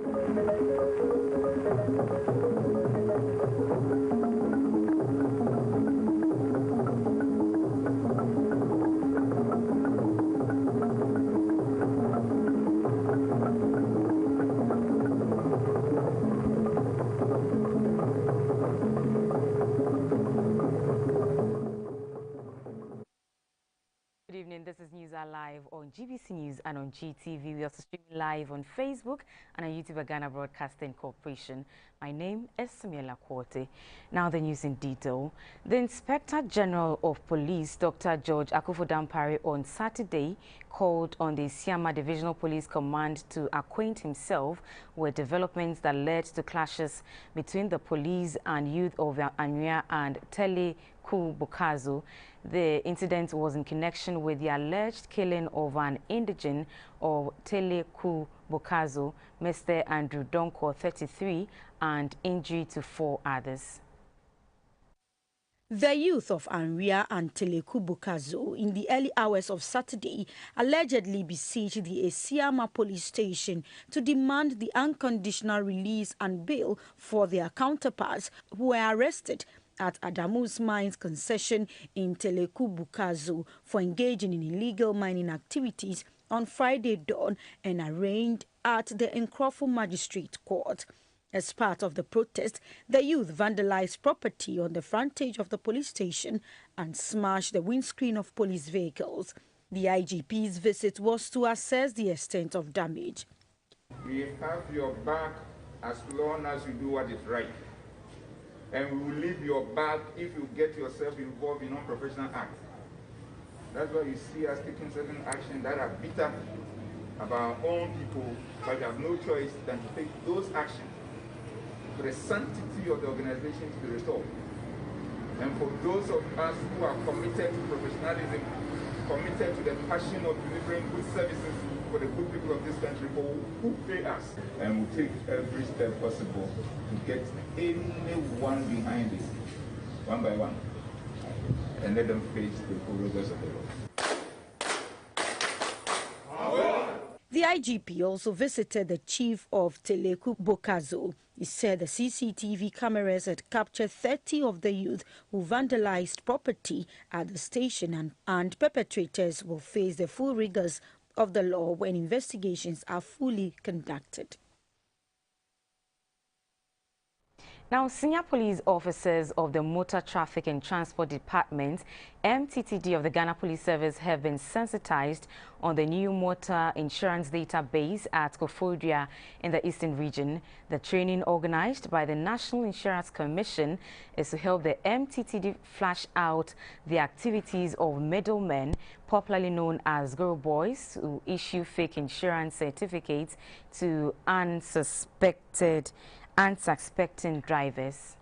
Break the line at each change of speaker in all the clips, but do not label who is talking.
Good evening, this is News Live on GBC News and on GTV. We are streaming live on Facebook and on YouTube at Ghana Broadcasting Corporation. My name is Samuela Kwote. Now the news in detail. The Inspector General of Police, Dr. George Akufo-Dampare, on Saturday called on the Siama Divisional Police Command to acquaint himself with developments that led to clashes between the police and youth of Anwea and Tele Bukazo. The incident was in connection with the alleged killing of an indigene of Tele Bukazo, Mr. Andrew Donko, 33, and injury to 4 others.
The youth of Anwea and Teleku Bukazo in the early hours of Saturday allegedly besieged the Esiama police station to demand the unconditional release and bail for their counterparts who were arrested at Adamu's mines concession in Teleku Bukazo for engaging in illegal mining activities on Friday dawn and arraigned at the Nkrofo Magistrate Court. As part of the protest, the youth vandalized property on the frontage of the police station and smashed the windscreen of police vehicles. The IGP's visit was to assess the extent of damage.
We have your back as long as you do what is right. And we will leave your back if you get yourself involved in unprofessional acts. That's why you see us taking certain actions that are bitter about our own people, but we have no choice than to take those actions for the sanctity of the organization to be restored. And for those of us who are committed to professionalism, committed to the passion of delivering good services for the good people of this country, who pay us, and we'll take every step possible to get anyone behind this, one by one, and let them face the full rigors of the law.
The IGP also visited the chief of Teleku Bukazo. He said the CCTV cameras had captured 30 of the youth who vandalized property at the station, and perpetrators will face the full rigors of the law when investigations are fully conducted.
Now, senior police officers of the Motor Traffic and Transport Department, MTTD of the Ghana Police Service, have been sensitized on the new motor insurance database at Koforidua in the Eastern Region. The training organized by the National Insurance Commission is to help the MTTD flash out the activities of middlemen, popularly known as girl boys, who issue fake insurance certificates to unsuspecting drivers.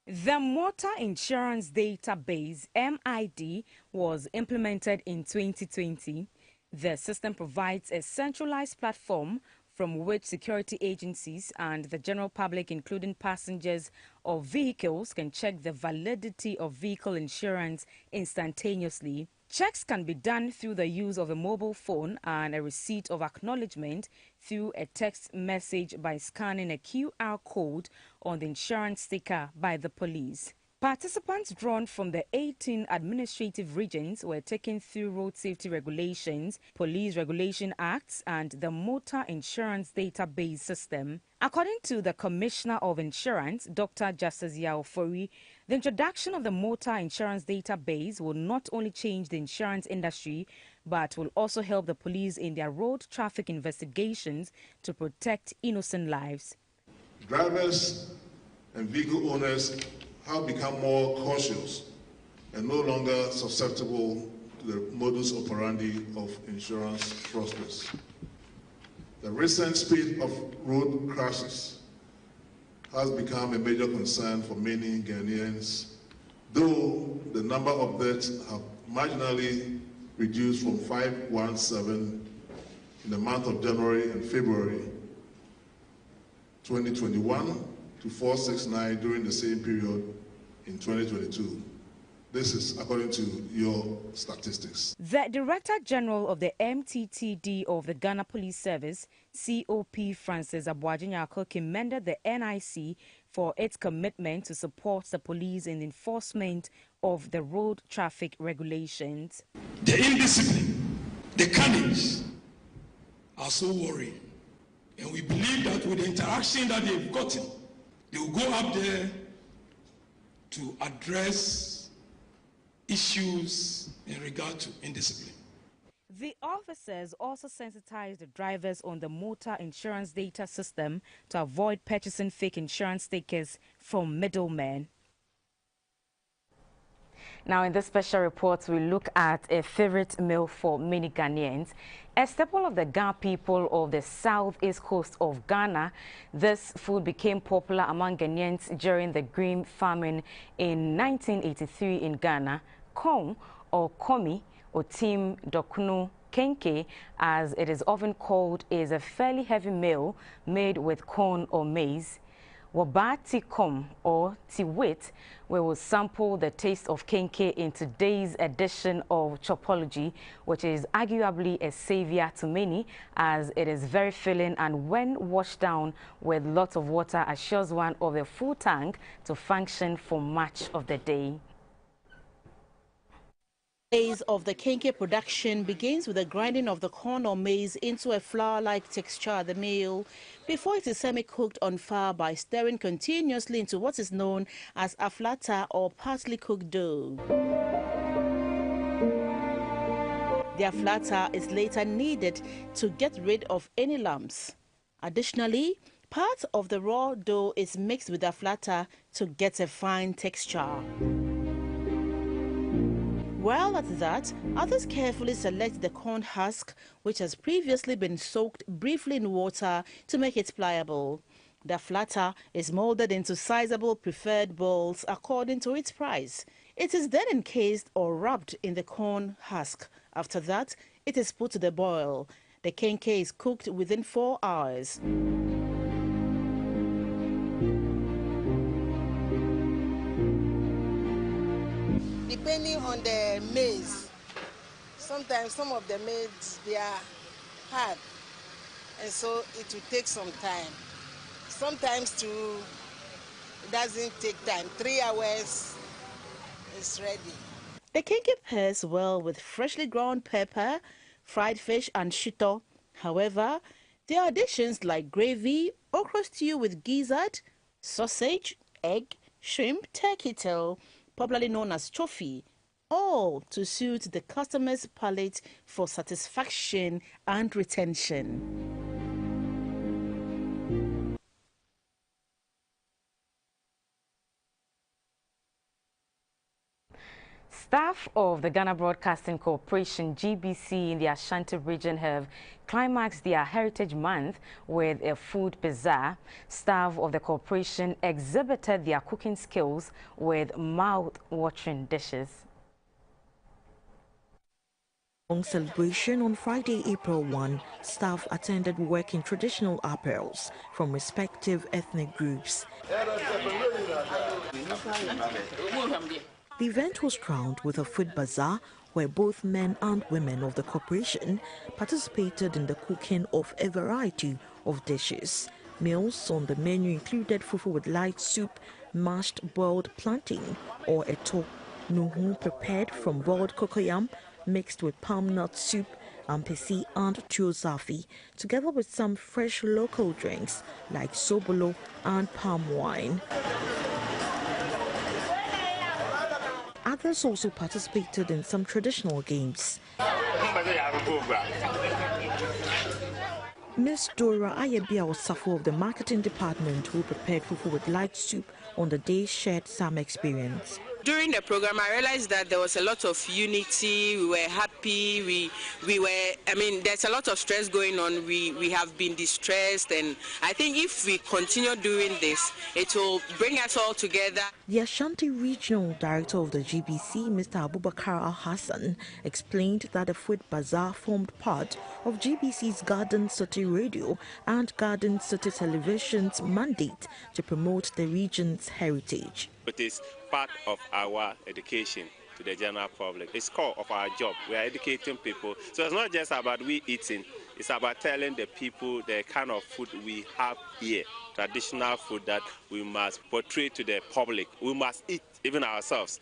The Motor Insurance Database, MID, was implemented in 2020. The system provides a centralized platform from which security agencies and the general public, including passengers of vehicles, can check the validity of vehicle insurance instantaneously. Checks can be done through the use of a mobile phone and a receipt of acknowledgement through a text message by scanning a QR code on the insurance sticker by the police. Participants drawn from the 18 administrative regions were taken through road safety regulations, police regulation acts, and the motor insurance database system. According to the Commissioner of Insurance, Dr. Justice Yaofori, the introduction of the motor insurance database will not only change the insurance industry, but will also help the police in their road traffic investigations to protect innocent lives.
Drivers and vehicle owners have become more cautious and no longer susceptible to the modus operandi of insurance fraudsters. The recent spate of road crashes has become a major concern for many Ghanaians, though the number of deaths have marginally reduced from 517 in the month of January and February 2021 to 469 during the same period in 2022. This is according to your statistics.
The Director General of the MTTD of the Ghana Police Service, COP Francis Abuajinyako, commended the NIC for its commitment to support the police in the enforcement of the road traffic regulations.
The indiscipline, the carnage are so worrying. And we believe that with the interaction that they've gotten, they will go up there to address issues in regard to indiscipline.
The officers also sensitized the drivers on the motor insurance data system to avoid purchasing fake insurance stickers from middlemen. Now, in this special report, we look at a favorite meal for many Ghanaians. A staple of the Ga people of the southeast coast of Ghana, this food became popular among Ghanaians during the grain famine in 1983 in Ghana. Corn, or komi, or tim dokunu kenke, as it is often called, is a fairly heavy meal made with corn or maize. Waba tikom, or tiwit, we will sample the taste of kenke in today's edition of Chopology, which is arguably a savior to many, as it is very filling and when washed down with lots of water assures one of a full tank to function for much of the day.
Phase of the kenke production begins with the grinding of the corn or maize into a flour-like texture at the mill before it is semi-cooked on fire by stirring continuously into what is known as aflata or partly cooked dough. The aflata is later kneaded to get rid of any lumps. Additionally, part of the raw dough is mixed with aflata to get a fine texture. While at that, others carefully select the corn husk, which has previously been soaked briefly in water to make it pliable. The aflata is molded into sizable preferred balls according to its price. It is then encased or wrapped in the corn husk. After that, it is put to the boil. The kenke is cooked within 4 hours.
Depending on the maize, sometimes some of the maize, they are hard, and so it will take some time. Sometimes too, it doesn't take time. 3 hours is ready.
The kenke pairs well with freshly ground pepper, fried fish and shito. However, there are additions like gravy, okra stew with gizzard, sausage, egg, shrimp, turkey tail, popularly known as chofi, all to suit the customer's palate for satisfaction and retention.
Staff of the Ghana Broadcasting Corporation, GBC, in the Ashanti region have climaxed their Heritage Month with a food bazaar. Staff of the corporation exhibited their cooking skills with mouth-watering dishes.
Long celebration on Friday, April 1, staff attended work in traditional apparels from respective ethnic groups. The event was crowned with a food bazaar where both men and women of the corporation participated in the cooking of a variety of dishes. Meals on the menu included fufu with light soup, mashed boiled plantain or eto, nuhu prepared from boiled cocoyam mixed with palm nut soup, ampesi and tuozafi, together with some fresh local drinks like sobolo and palm wine. Others also participated in some traditional games. Miss Dora Ayebia Osafo of the marketing department, who prepared fufu with light soup on the day, shared some experience.
During the program, I realized that there was a lot of unity. We were happy. There's a lot of stress going on. We have been distressed, and I think if we continue doing this, it will bring us all together.
The Ashanti Regional Director of the GBC, Mr. Abubakar Al-Hassan, explained that the food bazaar formed part of GBC's Garden City Radio and Garden City Television's mandate to promote the region's heritage.
It is part of our education to the general public. It's core of our job. We are educating people. So it's not just about we eating, it's about telling the people the kind of food we have here, traditional food that we must portray to the public. We must eat even ourselves.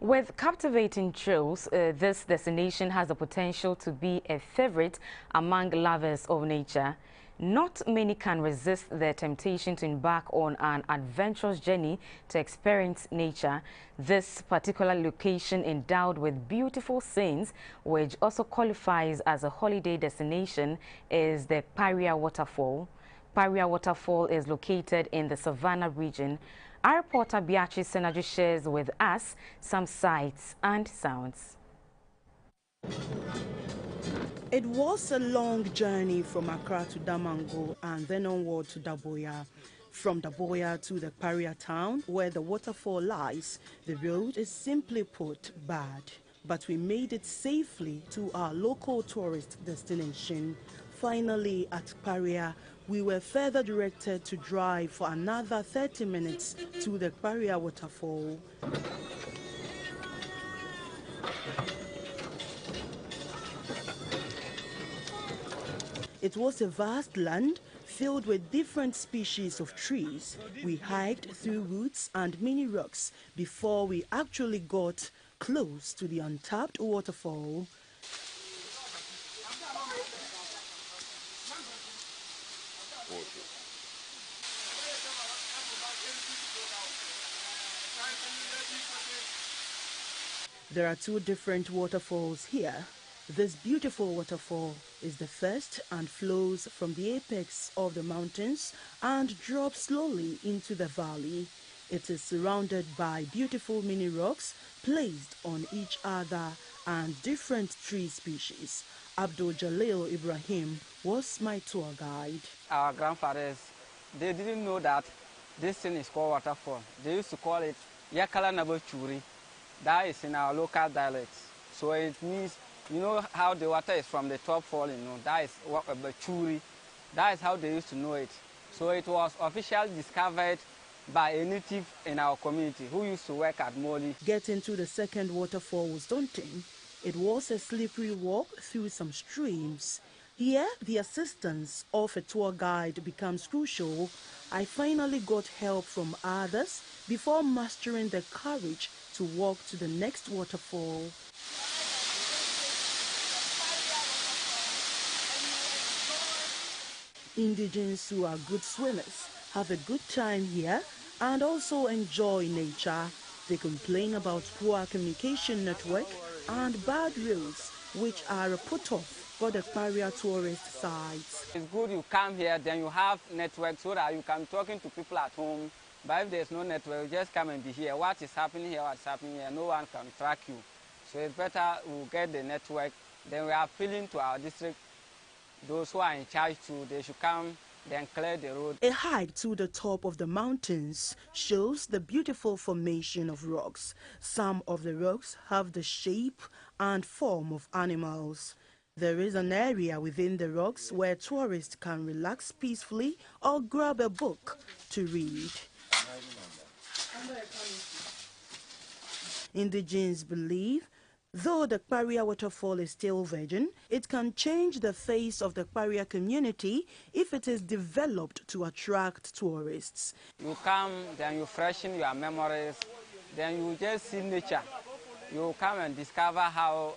With captivating trails, this destination has the potential to be a favorite among lovers of nature. Not many can resist the temptation to embark on an adventurous journey to experience nature. This particular location, endowed with beautiful scenes, which also qualifies as a holiday destination, is the Paria Waterfall. Paria Waterfall is located in the Savannah region. Our reporter Beatrice Senaju shares with us some sights and sounds.
It was a long journey from Accra to Damango and then onward to Daboya. From Daboya to the Paria town, where the waterfall lies, the road is simply put bad. But we made it safely to our local tourist destination. Finally, at Paria, we were further directed to drive for another 30 minutes to the Paria waterfall. It was a vast land filled with different species of trees. We hiked through woods and mini rocks before we actually got close to the untapped waterfall. There are two different waterfalls here. This beautiful waterfall is the first and flows from the apex of the mountains and drops slowly into the valley. It is surrounded by beautiful mini rocks placed on each other and different tree species. Abdul Jalil Ibrahim was my tour guide.
Our grandfathers, they didn't know that this thing is called waterfall. They used to call it Yakala Nabachuri. That is in our local dialect. So it means, you know how the water is from the top falling, you know, that is Bachuri. That is how they used to know it. So it was officially discovered by a native in our community who used to work at Moli.
Getting to the second waterfall was daunting. It was a slippery walk through some streams. Here, the assistance of a tour guide becomes crucial. I finally got help from others before mastering the courage to walk to the next waterfall. Indigenes who are good swimmers have a good time here and also enjoy nature. They complain about poor communication network and bad roads, which are a put-off for the Paria tourist sites.
It's good you come here, then you have network so that you can be talking to people at home. But if there's no network, you just come and be here. What is happening here, what's happening here, no one can track you. So it's better we get the network. Then we are appealing to our district, those who are in charge too, they should come, then clear the road.
A hike to the top of the mountains shows the beautiful formation of rocks. Some of the rocks have the shape and form of animals. There is an area within the rocks where tourists can relax peacefully or grab a book to read. Indigenes believe, though the Paria waterfall is still virgin, it can change the face of the Paria community if it is developed to attract tourists.
You come, then you freshen your memories, then you just see nature. You come and discover how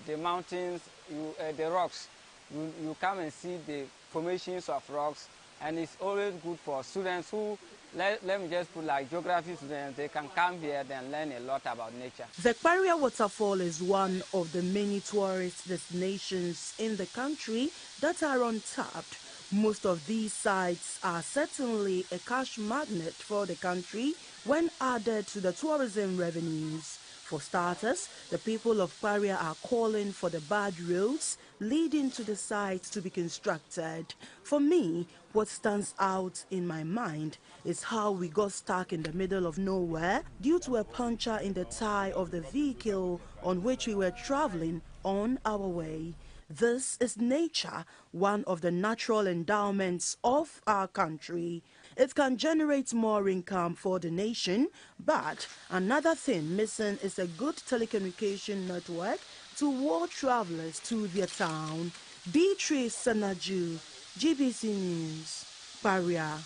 the mountains, the rocks, you come and see the formations of rocks, and it's always good for students who, let me just put like geography students, they can come here and learn a lot about nature.
The Paria waterfall is one of the many tourist destinations in the country that are untapped. Most of these sites are certainly a cash magnet for the country when added to the tourism revenues. For starters, the people of Paria are calling for the bad roads leading to the sites to be constructed. For me, what stands out in my mind is how we got stuck in the middle of nowhere due to a puncture in the tire of the vehicle on which we were traveling on our way. This is nature, one of the natural endowments of our country.
it can generate more income for the nation. But another thing missing is a good telecommunication network to woo travelers to their town. Beatrice Sanaju, GBC News, Paria.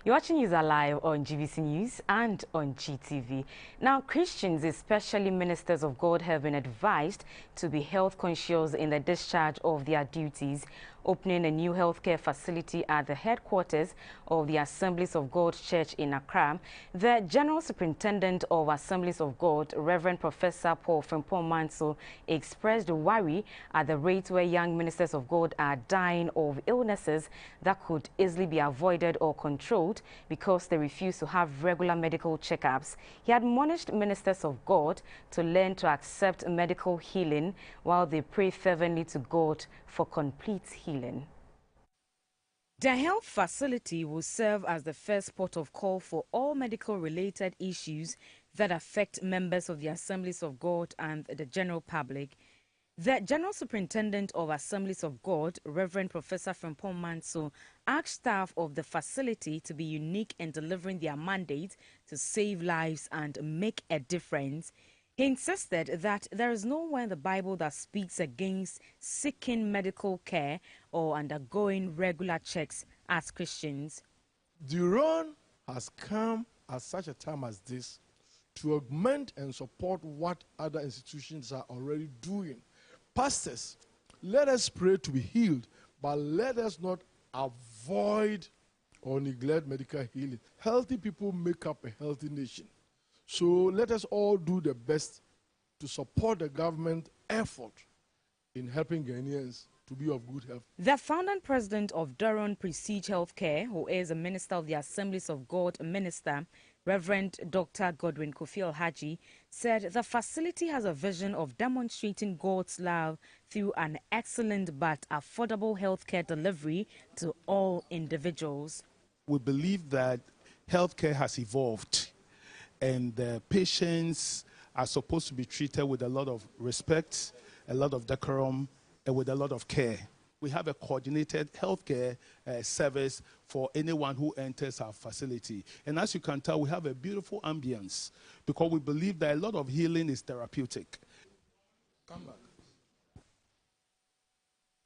You're watching News Alive on GBC News and on GTV. Now, Christians, especially ministers of God, have been advised to be health conscious in the discharge of their duties, opening a new healthcare facility at the headquarters of the Assemblies of God Church in Accra. The General Superintendent of Assemblies of God, Reverend Professor Paul Frimpong-Manso, expressed worry at the rate where young ministers of God are dying of illnesses that could easily be avoided or controlled because they refuse to have regular medical checkups. He admonished ministers of God to learn to accept medical healing while they pray fervently to God for complete healing. The health facility will serve as the first port of call for all medical-related issues that affect members of the Assemblies of God and the general public. The General Superintendent of Assemblies of God, Reverend Professor Frimpong-Manso, asked staff of the facility to be unique in delivering their mandate to save lives and make a difference. He insisted that there is nowhere in the Bible that speaks against seeking medical care or undergoing regular checks as Christians.
The run has come at such a time as this to augment and support what other institutions are already doing. Pastors, let us pray to be healed, but let us not avoid or neglect medical healing. Healthy people make up a healthy nation. So let us all do the best to support the government effort in helping Ghanaians to be of good health.
The founder and president of Durham Prestige Healthcare, who is a minister of the Assemblies of God minister, Reverend Dr. Godwin Kofi Haji, said the facility has a vision of demonstrating God's love through an excellent but affordable healthcare delivery to all individuals.
We believe that healthcare has evolved and the patients are supposed to be treated with a lot of respect, a lot of decorum, and with a lot of care. We have a coordinated healthcare service for anyone who enters our facility. And as you can tell, we have a beautiful ambience because we believe that a lot of healing is therapeutic. Come back.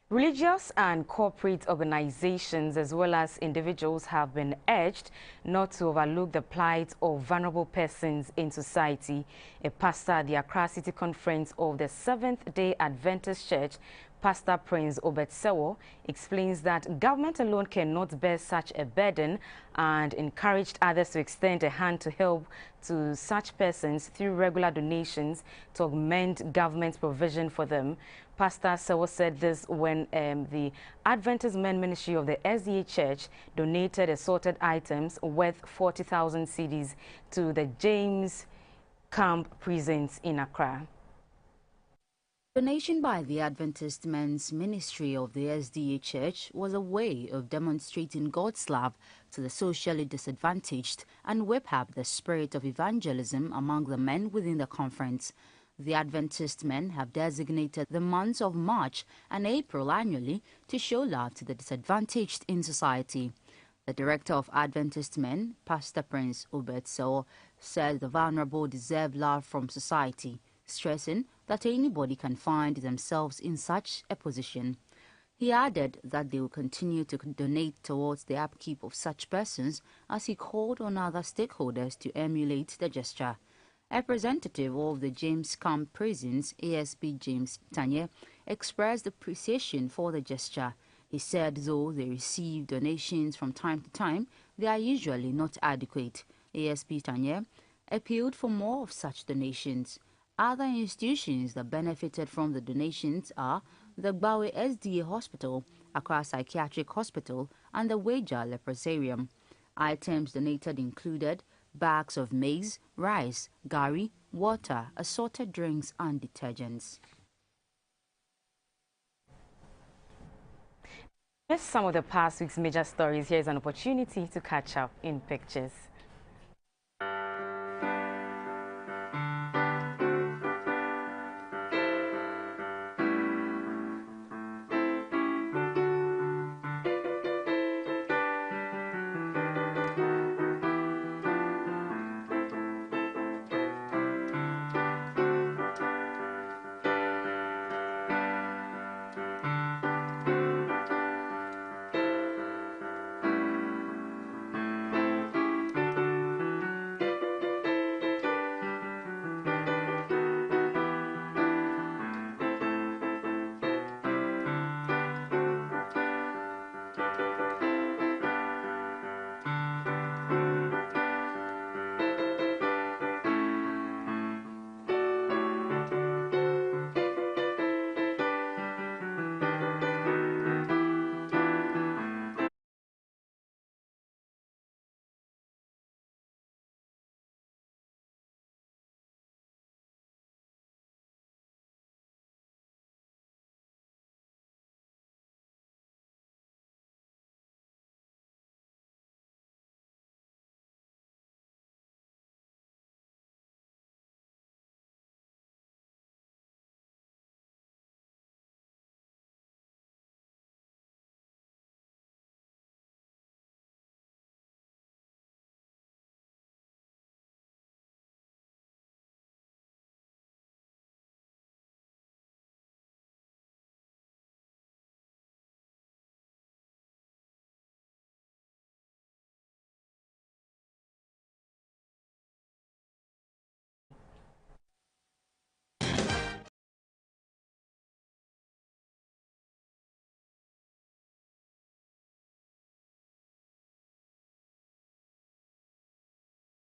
Religious and corporate organizations as well as individuals have been urged not to overlook the plight of vulnerable persons in society. A pastor at the Accra City Conference of the Seventh-day Adventist Church, Pastor Prince Obetsewo, explains that government alone cannot bear such a burden and encouraged others to extend a hand to help to such persons through regular donations to augment government provision for them. Pastor Sewo said this when the Adventist Men Ministry of the SDA Church donated assorted items worth 40,000 cedis to the James Camp prisons in Accra.
Donation by the Adventist Men's Ministry of the SDA Church was a way of demonstrating God's love to the socially disadvantaged and whip up the spirit of evangelism among the men within the conference. The Adventist men have designated the months of March and April annually to show love to the disadvantaged in society. The director of Adventist Men, Pastor Prince Obetsewo, said the vulnerable deserve love from society, stressing that anybody can find themselves in such a position. He added that they will continue to donate towards the upkeep of such persons as he called on other stakeholders to emulate the gesture. A representative of the James Camp prisons, ASP James Tanye, expressed appreciation for the gesture. He said though they receive donations from time to time, they are usually not adequate. ASP Tanye appealed for more of such donations. Other institutions that benefited from the donations are the Gbawe SDA Hospital, Accra Psychiatric Hospital, and the Weja Leprosarium. Items donated included bags of maize, rice, gari, water, assorted drinks, and detergents.
Here's some of the past week's major stories. Here's an opportunity to catch up in pictures.